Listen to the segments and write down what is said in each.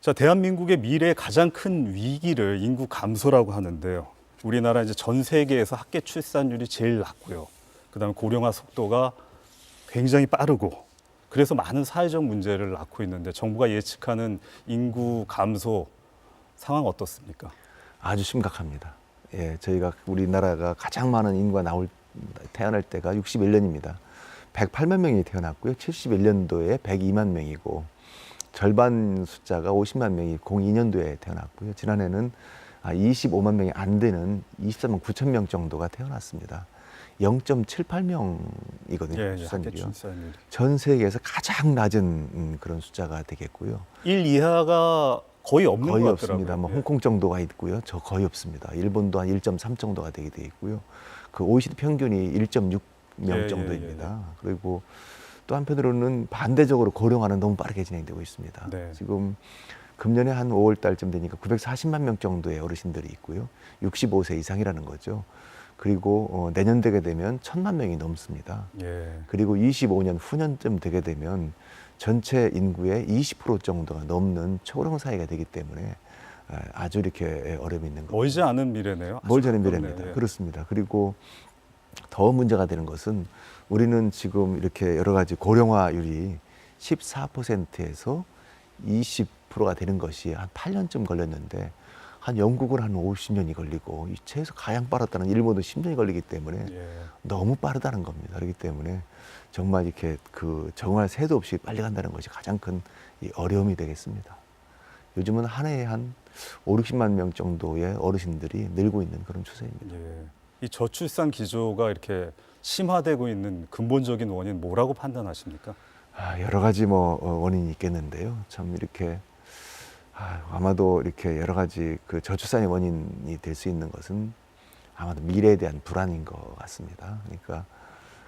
자, 대한민국의 미래의 가장 큰 위기를 인구 감소라고 하는데요. 우리나라 이제 전 세계에서 학계 출산율이 제일 낮고요. 그다음에 고령화 속도가 굉장히 빠르고 그래서 많은 사회적 문제를 낳고 있는데 정부가 예측하는 인구 감소 상황 어떻습니까? 아주 심각합니다. 예, 저희가 우리나라가 가장 많은 인구가 태어날 때가 61년입니다. 108만 명이 태어났고요. 71년도에 102만 명이고 절반 숫자가 50만 명이 02년도에 태어났고요. 지난해는 25만 명이 안 되는 24만 9천 명 정도가 태어났습니다. 0.78명이거든요. 출산율이요. 출산율이. 전 세계에서 가장 낮은 그런 숫자가 되겠고요. 1 이하가 거의 없는 거의 것 없습니다. 같더라고요. 뭐 홍콩 정도가 있고요. 저 거의 없습니다. 일본도 한 1.3 정도가 되게 돼 있고요. 그 OECD 평균이 1.6명 정도입니다. 그리고 또 한편으로는 반대적으로 고령화는 너무 빠르게 진행되고 있습니다. 네. 지금 금년에 한 5월 달쯤 되니까 940만 명 정도의 어르신들이 있고요. 65세 이상이라는 거죠. 그리고 내년 되게 되면 1,000만 명이 넘습니다. 예. 그리고 25년 후년쯤 되게 되면 전체 인구의 20% 정도가 넘는 초고령 사회가 되기 때문에 아주 이렇게 어려움이 있는 겁니다. 멀지 않은 미래네요. 멀지 않은 미래입니다. 예. 그렇습니다. 그리고 더 문제가 되는 것은 우리는 지금 이렇게 여러 가지 고령화율이 14%에서 20%가 되는 것이 한 8년쯤 걸렸는데 한 영국은 한 50년이 걸리고 최소 가장 빠르다는 일본은 10년이 걸리기 때문에 너무 빠르다는 겁니다. 그렇기 때문에 정말 이렇게 정말 새도 없이 빨리 간다는 것이 가장 큰 어려움이 되겠습니다. 요즘은 한 해에 한 5, 60만 명 정도의 어르신들이 늘고 있는 그런 추세입니다. 예. 이 저출산 기조가 이렇게 심화되고 있는 근본적인 원인 뭐라고 판단하십니까? 여러 가지 원인이 있겠는데요. 참 이렇게 아마도 이렇게 여러 가지 그 저출산의 원인이 될 수 있는 것은 아마도 미래에 대한 불안인 것 같습니다. 그러니까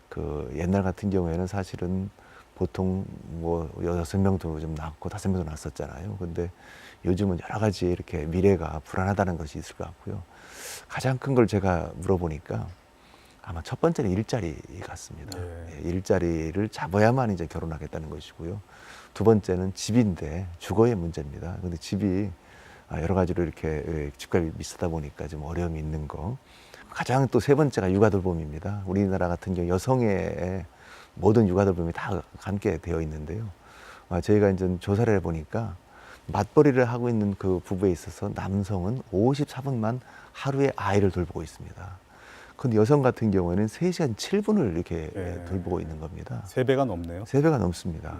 그 옛날 같은 경우에는 사실은 보통 6명도 좀 낳고 5명도 낳았었잖아요. 근데 요즘은 여러 가지 이렇게 미래가 불안하다는 것이 있을 것 같고요. 가장 큰 걸 제가 물어보니까 아마 첫 번째는 일자리 같습니다. 일자리를 잡아야만 이제 결혼하겠다는 것이고요. 두 번째는 집인데 주거의 문제입니다. 근데 집이 여러 가지로 이렇게 집값이 비싸다 보니까 좀 어려움이 있는 거. 가장 또 세 번째가 육아돌봄입니다. 우리나라 같은 경우 여성의 모든 육아돌봄이 다 함께 되어 있는데요. 저희가 이제 조사를 해보니까 맞벌이를 하고 있는 그 부부에 있어서 남성은 54분만 하루에 아이를 돌보고 있습니다. 근데 여성 같은 경우에는 3시간 7분을 이렇게 돌보고 있는 겁니다. 3배가 넘네요. 3배가 넘습니다.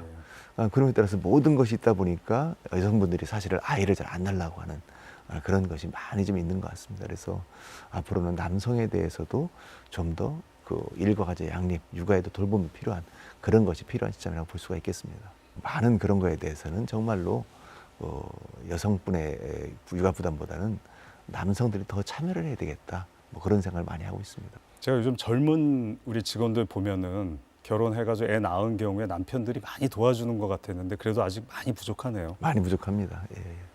그런 것에 따라서 모든 것이 있다 보니까 여성분들이 사실은 아이를 잘 안 낳으려고 하는 그런 것이 많이 좀 있는 것 같습니다. 그래서 앞으로는 남성에 대해서도 좀 더 그 일과 가정 양립, 육아에도 돌봄이 필요한 그런 것이 필요한 시점이라고 볼 수가 있겠습니다. 많은 그런 거에 대해서는 정말로 여성분의 육아 부담보다는 남성들이 더 참여를 해야 되겠다. 그런 생각을 많이 하고 있습니다. 제가 요즘 젊은 우리 직원들 보면은 결혼해가지고 애 낳은 경우에 남편들이 많이 도와주는 것 같았는데 그래도 아직 많이 부족하네요. 많이 부족합니다.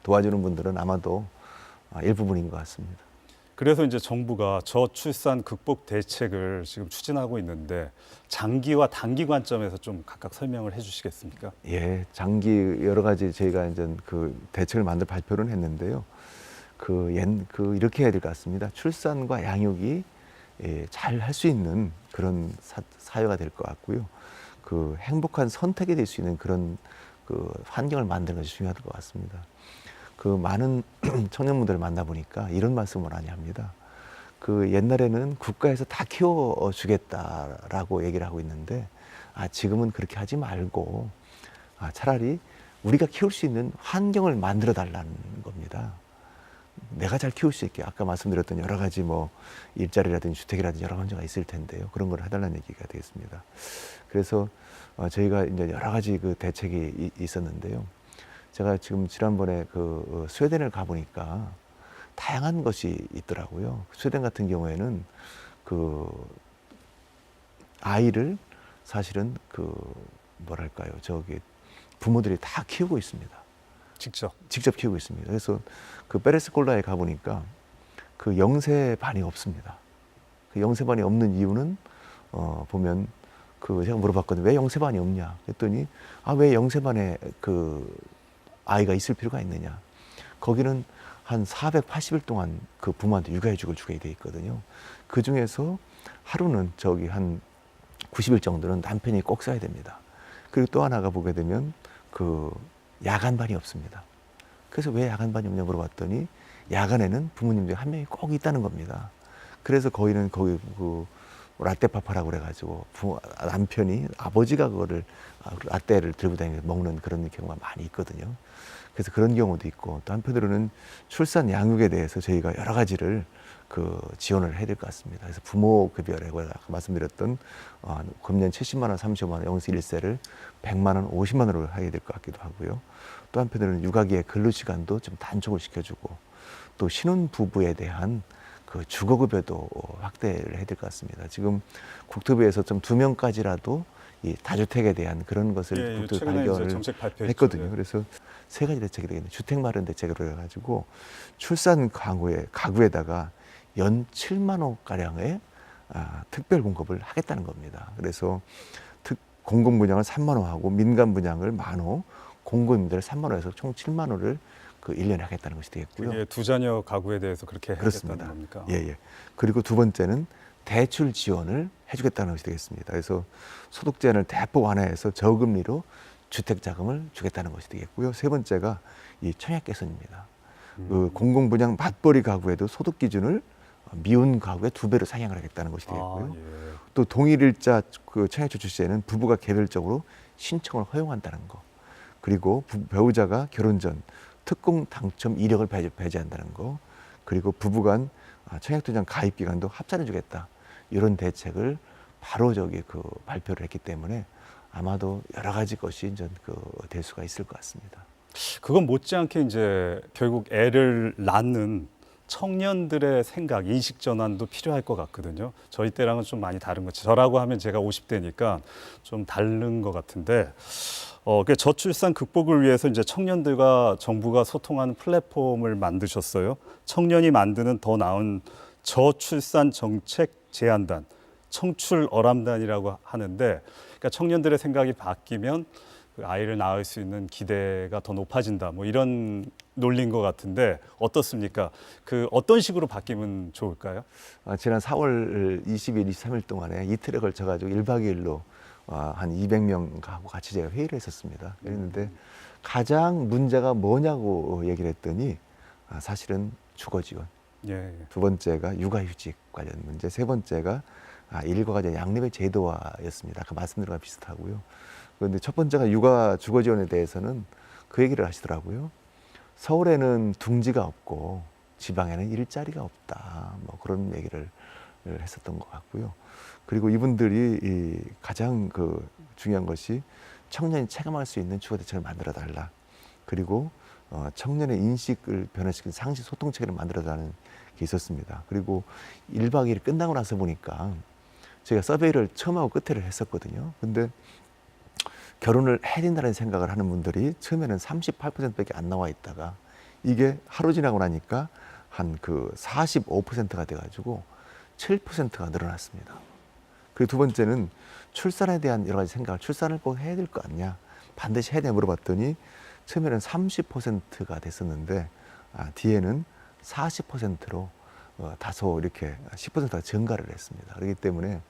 도와주는 분들은 아마도 일부분인 것 같습니다. 그래서 이제 정부가 저출산 극복 대책을 지금 추진하고 있는데 장기와 단기 관점에서 좀 각각 설명을 해주시겠습니까? 장기 여러 가지 저희가 이제 그 대책을 만들 발표를 했는데요. 이렇게 해야 될 것 같습니다. 출산과 양육이 잘 할 수 있는 그런 사회가 될 것 같고요. 그 행복한 선택이 될 수 있는 그런 그 환경을 만드는 것이 중요할 것 같습니다. 그 많은 청년분들을 만나보니까 이런 말씀을 많이 합니다. 그 옛날에는 국가에서 다 키워주겠다라고 얘기를 하고 있는데 지금은 그렇게 하지 말고 차라리 우리가 키울 수 있는 환경을 만들어 달라는 겁니다. 내가 잘 키울 수 있게 아까 말씀드렸던 여러 가지 일자리라든지 주택이라든지 여러 문제가 있을 텐데요. 그런 걸 해달라는 얘기가 되겠습니다. 그래서 저희가 이제 여러 가지 그 대책이 있었는데요. 제가 지금 지난번에 그 스웨덴을 가보니까 다양한 것이 있더라고요. 스웨덴 같은 경우에는 그 아이를 사실은 부모들이 다 키우고 있습니다. 직접 키우고 있습니다. 그래서 그 페레스콜라에 가보니까 그 영세반이 없습니다. 그 영세반이 없는 이유는 보면 제가 물어봤거든요. 왜 영세반이 없냐? 했더니 왜 영세반에 그 아이가 있을 필요가 있느냐. 거기는 한 480일 동안 그 부모한테 육아휴직을 주게 돼 있거든요. 그 중에서 하루는 저기 한 90일 정도는 남편이 꼭 써야 됩니다. 그리고 또 하나가 보게 되면 그 야간반이 없습니다. 그래서 왜 야간반이 없냐고 물어봤더니 야간에는 부모님 중에 한 명이 꼭 있다는 겁니다. 그래서 거기는 거기 그 라떼파파라고 그래가지고 남편이 아버지가 그거를 라떼를 들고 다니면서 먹는 그런 경우가 많이 있거든요. 그래서 그런 경우도 있고 또 한편으로는 출산 양육에 대해서 저희가 여러 가지를 그 지원을 해야 될 것 같습니다. 그래서 부모급여라고 아까 말씀드렸던 금년 70만 원, 35만 원, 0에서 1세를 100만 원, 50만 원으로 하게 될 것 같기도 하고요. 또 한편으로는 육아기의 근로시간도 좀 단축을 시켜주고 또 신혼 부부에 대한 그 주거급여도 확대를 해야 될 것 같습니다. 지금 국토부에서 좀 2명까지라도 이 다주택에 대한 그런 것을 국토부 발견을 했거든요. 그래서 세 가지 대책이 되겠네요. 주택 마련 대책으로 해가지고 출산 가구에다가 연 7만 원 가량의 특별 공급을 하겠다는 겁니다. 그래서 공공 분양을 3만 원하고 민간 분양을 10,000원, 공공임대를 3만 원에서 총 7만 원을 그 1년에 하겠다는 것이 되겠고요. 그게 두 자녀 가구에 대해서 그렇게 하겠다는 겁니까? 예. 그리고 두 번째는 대출 지원을 해주겠다는 것이 되겠습니다. 그래서 소득 제한을 대폭 완화해서 저금리로 주택 자금을 주겠다는 것이 되겠고요. 세 번째가 이 청약 개선입니다. 그 공공 분양 맞벌이 가구에도 소득 기준을 미혼 가구의 2배로 상향을 하겠다는 것이 되겠고요. 예. 또 동일일자 그 청약저축 시에는 부부가 개별적으로 신청을 허용한다는 거. 그리고 배우자가 결혼 전 특공 당첨 이력을 배제한다는 거. 그리고 부부간 청약도장 가입 기간도 합산해 주겠다. 이런 대책을 바로 그 발표를 했기 때문에 아마도 여러 가지 것이 이제 될 수가 있을 것 같습니다. 그건 못지않게 이제 결국 애를 낳는 청년들의 생각, 인식 전환도 필요할 것 같거든요. 저희 때랑은 좀 많이 다른 거지. 저라고 하면 제가 50대니까 좀 다른 것 같은데, 그 저출산 극복을 위해서 이제 청년들과 정부가 소통하는 플랫폼을 만드셨어요. 청년이 만드는 더 나은 저출산 정책 제안단, 청출어람단이라고 하는데, 그러니까 청년들의 생각이 바뀌면 그 아이를 낳을 수 있는 기대가 더 높아진다. 뭐 이런 논리인 것 같은데 어떻습니까? 그 어떤 식으로 바뀌면 좋을까요? 지난 4월 20일, 23일 동안에 이틀에 걸쳐가지고 1박 2일로 한 200명하고 같이 제가 회의를 했었습니다. 그랬는데 가장 문제가 뭐냐고 얘기를 했더니 사실은 주거 지원. 예. 두 번째가 육아휴직 관련 문제. 세 번째가 일과 가정 양립의 제도화였습니다. 아까 말씀드린 거랑 비슷하고요. 그런데 첫 번째가 육아 주거 지원에 대해서는 그 얘기를 하시더라고요. 서울에는 둥지가 없고 지방에는 일자리가 없다. 뭐 그런 얘기를 했었던 것 같고요. 그리고 이분들이 가장 중요한 것이 청년이 체감할 수 있는 주거 대책을 만들어 달라. 그리고 청년의 인식을 변화시키는 상시 소통 체계를 만들어 달라는 게 있었습니다. 그리고 1박 2일 끝나고 나서 보니까 저희가 서베이를 처음하고 끝에를 했었거든요. 근데 결혼을 해야 된다는 생각을 하는 분들이 처음에는 38%밖에 안 나와 있다가 이게 하루 지나고 나니까 한 45%가 돼가지고 7%가 늘어났습니다. 그리고 두 번째는 출산에 대한 여러 가지 생각을 출산을 꼭 해야 될 거 아니냐, 반드시 해야 되냐 물어봤더니 처음에는 30%가 됐었는데 뒤에는 40%로 다소 이렇게 10%가 증가를 했습니다. 그렇기 때문에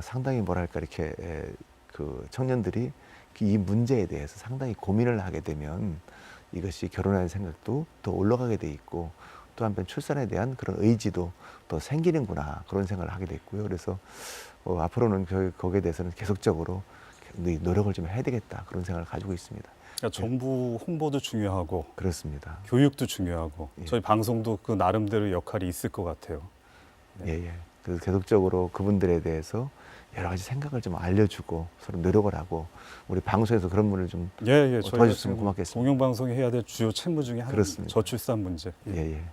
상당히 뭐랄까 이렇게 청년들이 이 문제에 대해서 상당히 고민을 하게 되면 이것이 결혼하는 생각도 더 올라가게 돼 있고 또 한편 출산에 대한 그런 의지도 더 생기는구나 그런 생각을 하게 됐고요. 그래서 앞으로는 거기에 대해서는 계속적으로 노력을 좀 해야 되겠다 그런 생각을 가지고 있습니다. 그러니까 정부 홍보도 중요하고 그렇습니다. 교육도 중요하고 예. 저희 방송도 그 나름대로 역할이 있을 것 같아요. 예. 그래서 계속적으로 그분들에 대해서 여러 가지 생각을 좀 알려주고 서로 노력을 하고 우리 방송에서 그런 분을 좀 예. 도와주셨으면 고맙겠습니다. 공영방송이 해야 될 주요 책무 중에 하나입니다. 그렇습니다. 저출산 문제. 예.